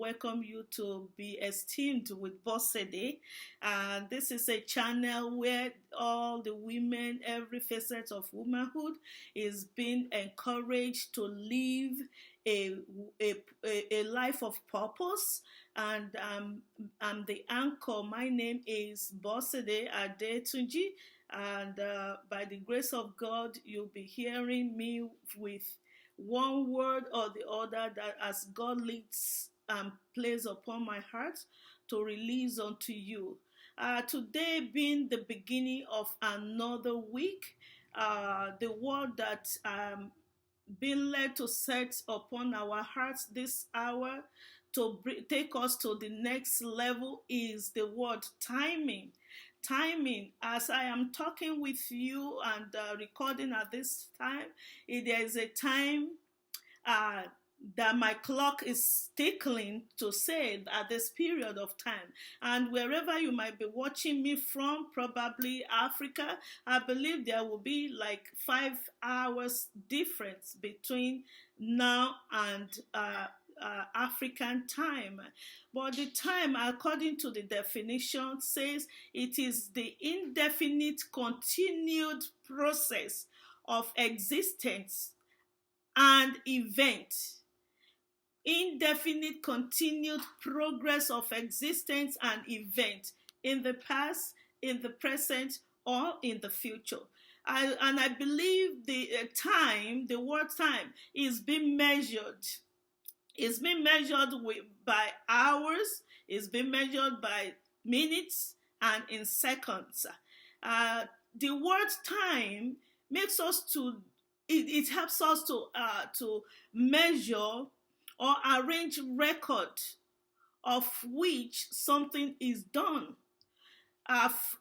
welcome you to be esteemed with Bosede. And this is a channel where all the women, every facet of womanhood, is being encouraged to live a, a life of purpose. And I'm the anchor. My name is Bosede Adetunji. And by the grace of God, you'll be hearing me with one word or the other that as God leads and plays upon my heart to release unto you. Today being the beginning of another week, the word that being led to set upon our hearts this hour to take us to the next level is the word timing. Timing. As I am talking with you and recording at this time, there is a time that my clock is tickling to say at this period of time. And wherever you might be watching me from, probably Africa, I believe there will be like 5 hours difference between now and African time. But the time, according to the definition, says it is the indefinite continued process of existence and event. Indefinite continued progress of existence and event in the past, in the present, or in the future. I believe the time, the word time, is being measured. It's been measured by hours, it's been measured by minutes, and in seconds. The word time makes us to, it helps us to measure or arrange record of which something is done.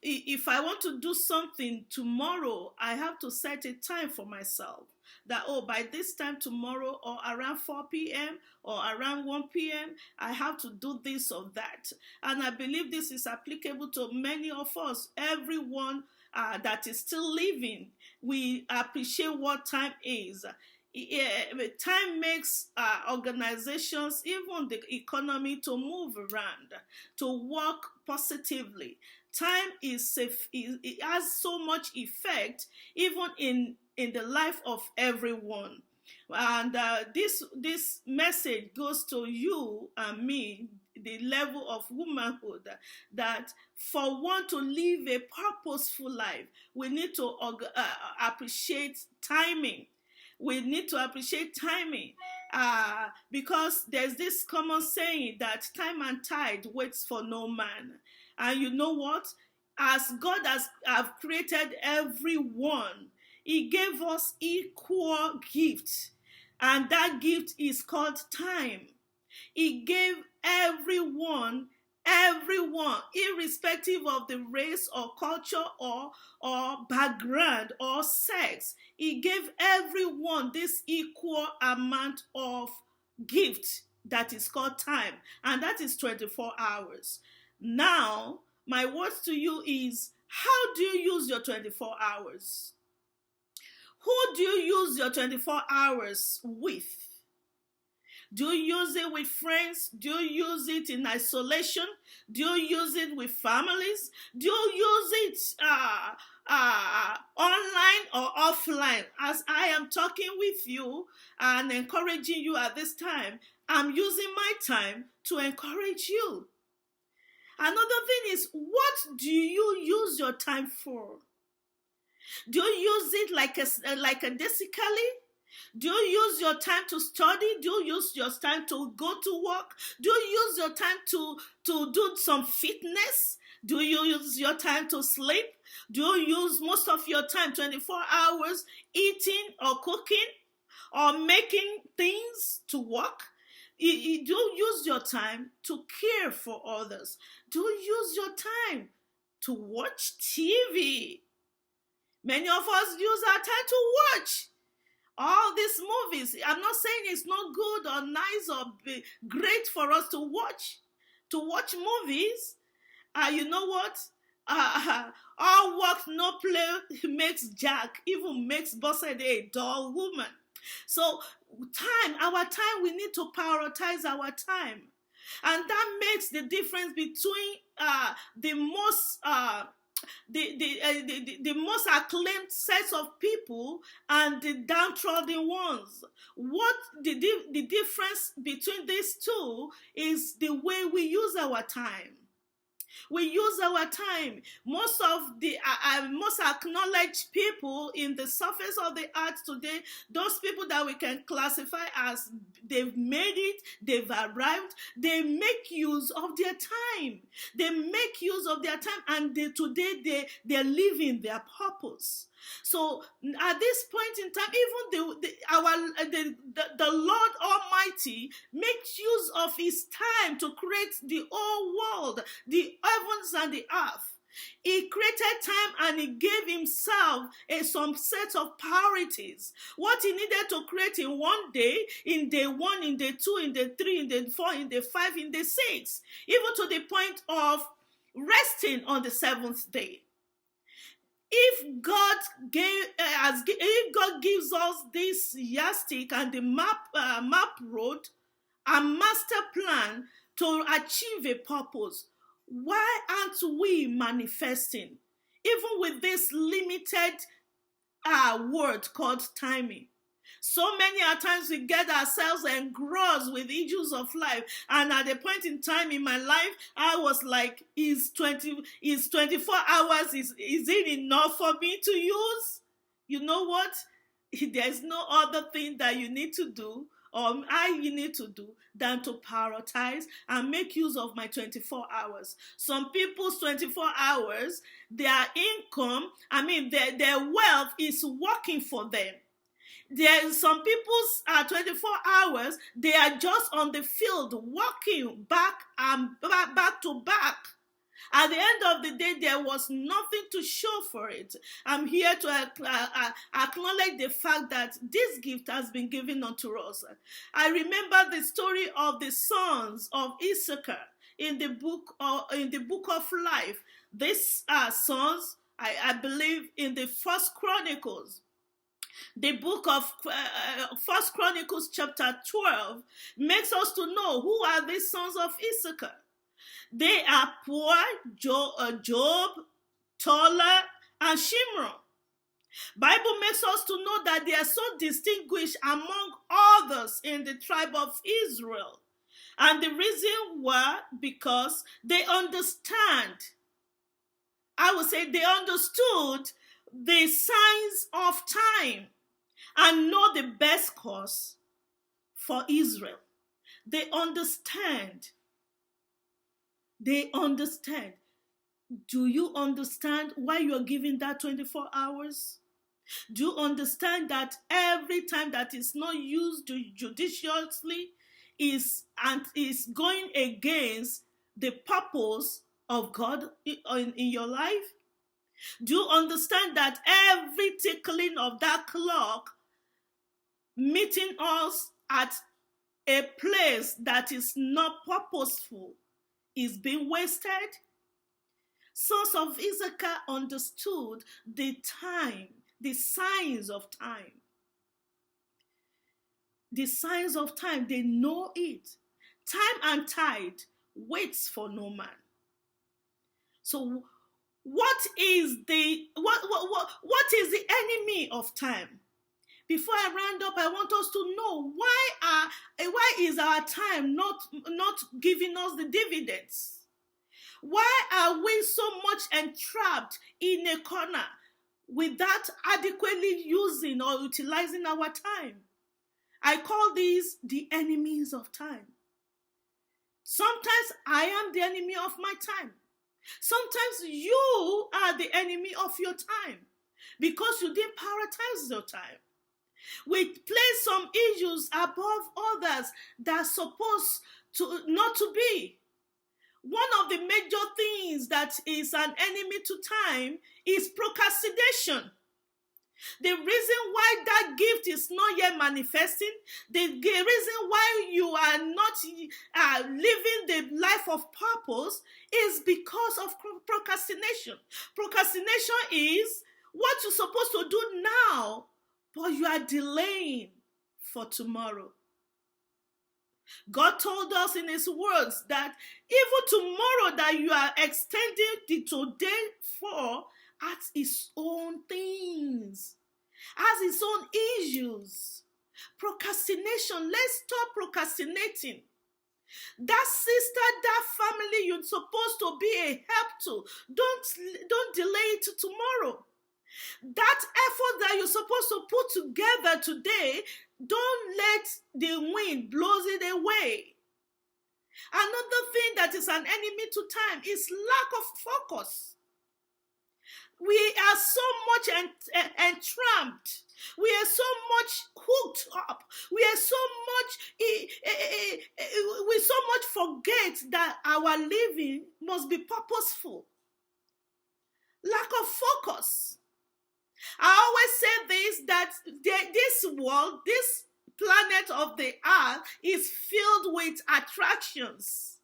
If I want to do something tomorrow, I have to set a time for myself. That, by this time tomorrow or around 4 p.m. or around 1 p.m., I have to do this or that. And I believe this is applicable to many of us. Everyone that is still living, we appreciate what time is. Time makes organizations, even the economy, to move around, to work positively. Time is safe. It has so much effect, even in the life of everyone. And this message goes to you and me, the level of womanhood, that for one to live a purposeful life, we need to appreciate timing. We need to appreciate timing because there's this common saying that time and tide waits for no man. And you know what? As God has created everyone, He gave us equal gifts. And that gift is called time. He gave everyone, irrespective of the race or culture or background or sex, He gave everyone this equal amount of gift that is called time, and that is 24 hours. Now, my words to you is, how do you use your 24 hours? Who do you use your 24 hours with? Do you use it with friends? Do you use it in isolation? Do you use it with families? Do you use it online or offline? As I am talking with you and encouraging you at this time, I'm using my time to encourage you. Another thing is, what do you use your time for? Do you use it like a basically? Do you use your time to study? Do you use your time to go to work? Do you use your time to do some fitness? Do you use your time to sleep? Do you use most of your time, 24 hours, eating or cooking or making things to work? Do you use your time to care for others? Do you use your time to watch TV? Many of us use our time to watch all these movies. I'm not saying it's not good or nice or great for us to watch movies. You know what? All work, no play makes Jack, even makes Bosede a dull woman. So our time, we need to prioritize our time. And that makes the difference between the most the most acclaimed sets of people and the downtrodden ones. What the difference between these two is the way we use our time. We use our time. Most of the most acknowledged people in the surface of the earth today, those people that we can classify as they've made it, they've arrived, they make use of their time. They make use of their time, and today they're living their purpose. So at this point in time, even the Lord Almighty makes use of His time to create the whole world, the heavens and the earth. He created time and He gave Himself some set of priorities. What He needed to create in one day, in day 1, in day 2, in day 3, in day 4, in day 5, in day 6, even to the point of resting on the seventh day. If God gives us this yardstick and the map road and master plan to achieve a purpose, why aren't we manifesting, even with this limited word called timing? So many times we get ourselves engrossed with issues of life, and at a point in time in my life, I was like, is 24 hours, is it enough for me to use? You know what? There's no other thing that you need to do, or you need to do, than to prioritize and make use of my 24 hours. Some people's 24 hours, their income, their wealth is working for them. There's some people's 24 hours, they are just on the field working back to back. At the end of the day, there was nothing to show for it. I'm here to acknowledge the fact that this gift has been given unto us. I remember the story of the sons of Issachar in the book of life. These sons, I believe, in the First Chronicles. The book of First Chronicles chapter 12 makes us to know who are these sons of Issachar. They are Pur, Job, Tola, and Shimron. Bible makes us to know that they are so distinguished among others in the tribe of Israel. And the reason why, because they understand. I would say they understood the signs of time and know the best course for Israel. They understand. They understand. Do you understand why you are giving that 24 hours? Do you understand that every time that is not used judiciously is going against the purpose of God in your life? Do you understand that every tickling of that clock meeting us at a place that is not purposeful is being wasted? Sons of Issachar understood the time, the signs of time. The signs of time, they know it. Time and tide waits for no man. So what is the enemy of time? Before I round up, I want us to know why is our time not giving us the dividends? Why are we so much entrapped in a corner without adequately using or utilizing our time? I call these the enemies of time. Sometimes I am the enemy of my time. Sometimes you are the enemy of your time because you didn't prioritize your time. We place some issues above others that are supposed to not to be. One of the major things that is an enemy to time is procrastination. The reason why that gift is not yet manifesting, the reason why you are not living the life of purpose is because of procrastination. Procrastination is what you're supposed to do now, but you are delaying for tomorrow. God told us in his words that even tomorrow that you are extending the today for has its own things, has its own issues. Procrastination, let's stop procrastinating. That sister, that family you're supposed to be a help to, don't delay it to tomorrow. That effort that you're supposed to put together today, don't let the wind blow it away. Another thing that is an enemy to time is lack of focus. We are so much entrapped. We are so much hooked up. We are so much forget that our living must be purposeful. Lack of focus. I always say this, that this world, this planet of the earth is filled with attractions.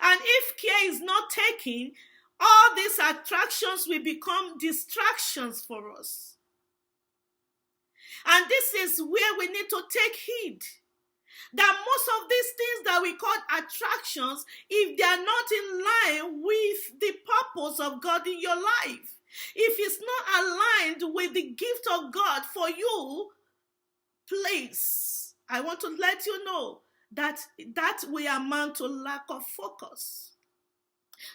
And if care is not taken, all these attractions will become distractions for us. And this is where we need to take heed. That most of these things that we call attractions, if they are not in line with the purpose of God in your life, if it's not aligned with the gift of God for you, please, I want to let you know that will amount to lack of focus.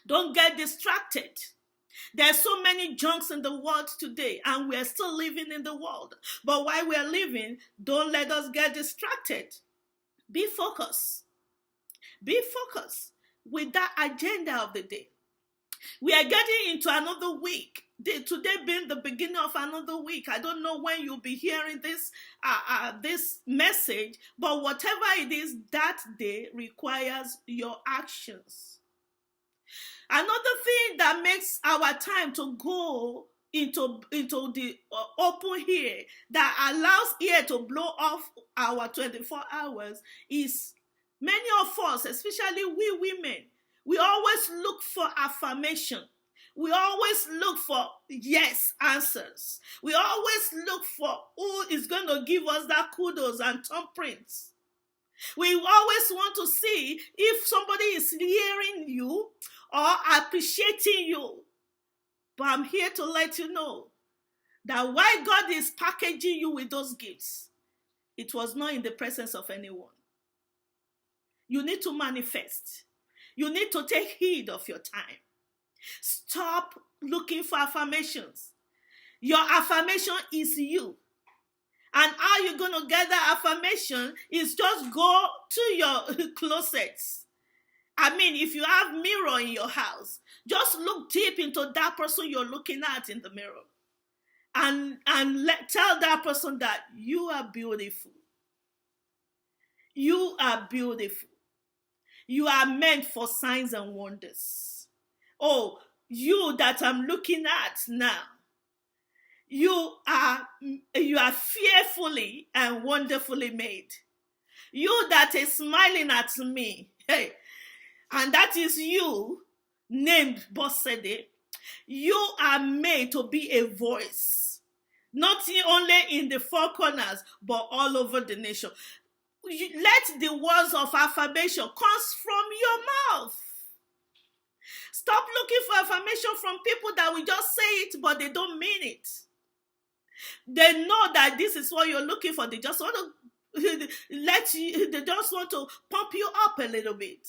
Don't get distracted. There's so many junks in the world today, and we're still living in the world. But while we're living, don't let us get distracted. Be focused. Be focused with that agenda of the day. We are getting into another week. Today being the beginning of another week. I don't know when you'll be hearing this message, but whatever it is, that day requires your actions. Another thing that makes our time to go into the open here, that allows air to blow off our 24 hours, is many of us, especially we women, we always look for affirmation. We always look for yes answers. We always look for who is going to give us that kudos and thumbprints. We always want to see if somebody is hearing you or appreciating you. But I'm here to let you know that while God is packaging you with those gifts, it was not in the presence of anyone. You need to manifest. You need to take heed of your time. Stop looking for affirmations. Your affirmation is you. And how you're going to get that affirmation is just go to your closets. I mean, if you have mirror in your house, just look deep into that person you're looking at in the mirror. And tell that person that you are beautiful. You are beautiful. You are meant for signs and wonders. Oh, you that I'm looking at now, you are fearfully and wonderfully made. You that is smiling at me, hey, and that is you, named Bosede. You are made to be a voice, not only in the four corners, but all over the nation. Let the words of affirmation come from your mouth. Stop looking for affirmation from people that will just say it, but they don't mean it. They know that this is what you're looking for. They just want to they just want to pump you up a little bit.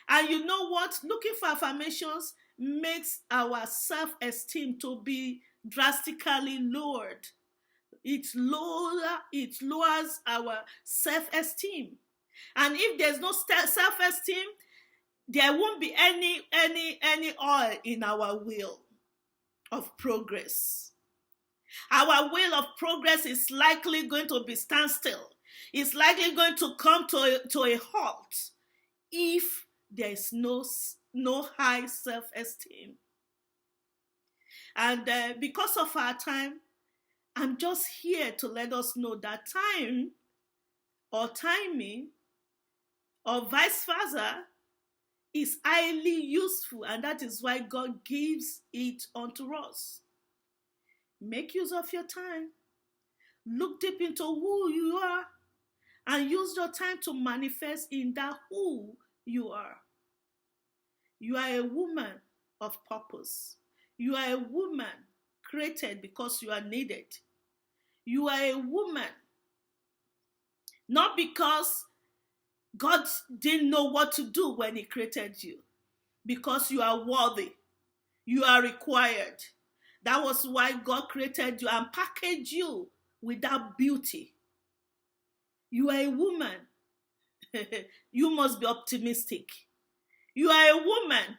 And you know what? Looking for affirmations makes our self-esteem to be drastically lowered. It lowers our self-esteem. And if there's no self-esteem, there won't be any oil in our wheel of progress. Our wheel of progress is likely going to be standstill. It's likely going to come to a halt if there is no high self-esteem. And because of our time, I'm just here to let us know that time or timing or vice versa is highly useful, and that is why God gives it unto us. Make use of your time. Look deep into who you are and use your time to manifest in that who you are. You are a woman of purpose. You are a woman created because you are needed. You are a woman not because God didn't know what to do when He created you, because you are worthy. You are required. That was why God created you and packaged you with that beauty. You are a woman. You must be optimistic. You are a woman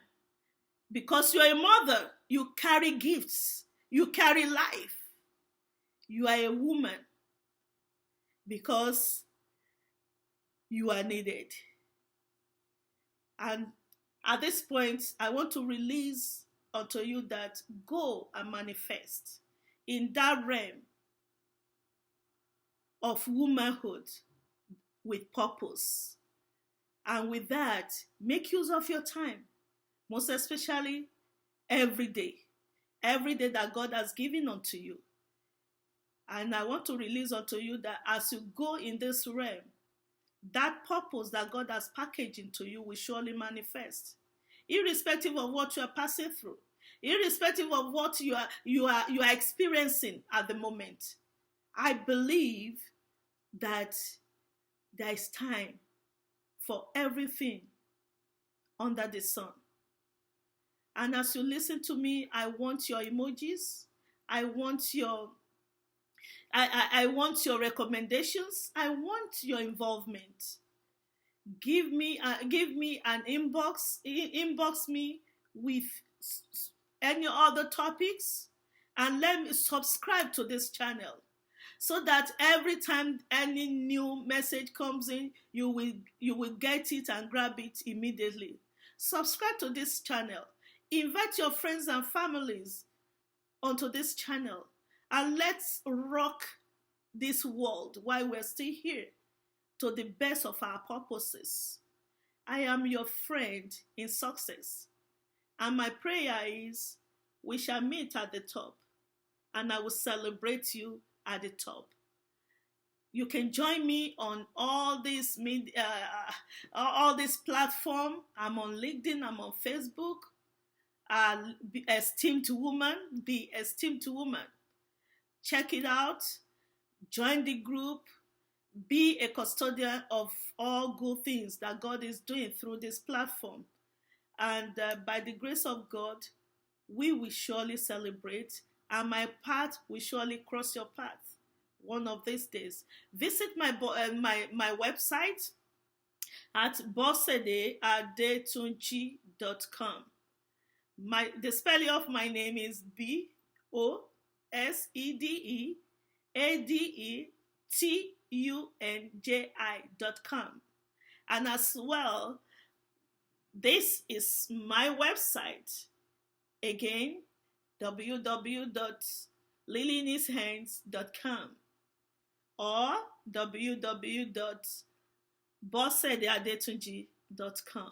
because you are a mother. You carry gifts. You carry life. You are a woman because you are needed. And at this point, I want to release unto you that go and manifest in that realm of womanhood with purpose. And with that, make use of your time, most especially every day that God has given unto you. And I want to release unto you that as you go in this realm, that purpose that God has packaged into you will surely manifest, irrespective of what you are passing through, irrespective of what you are experiencing at the moment. I believe that there is time for everything under the sun. And as you listen to me, I want your emojis. I want your recommendations. I want your involvement. Give me an inbox. Inbox me with any other topics, and let me subscribe to this channel, so that every time any new message comes in, you will get it and grab it immediately. Subscribe to this channel. Invite your friends and families onto this channel, and let's rock this world while we're still here to the best of our purposes. I am your friend in success, and my prayer is we shall meet at the top, and I will celebrate you at the top. You can join me on all these platforms. I'm on LinkedIn, I'm on Facebook. Esteemed Woman, the Esteemed Woman. Check it out. Join the group. Be a custodian of all good things that God is doing through this platform. And by the grace of God, we will surely celebrate, and my path will surely cross your path one of these days. Visit my website at Bosede Adetunji.com. The spelling of my name is BOSEDE and as well, this is my website again, www.lilyinhishands.com or www.bosedeadetunji.com.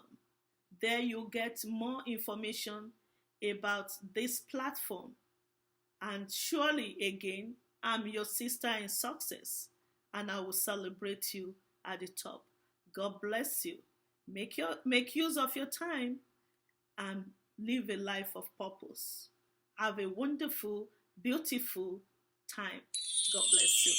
There you get more information about this platform. And surely again, I'm your sister in success, and I will celebrate you at the top. God bless you. Make use of your time and live a life of purpose. Have a wonderful, beautiful time. God bless you.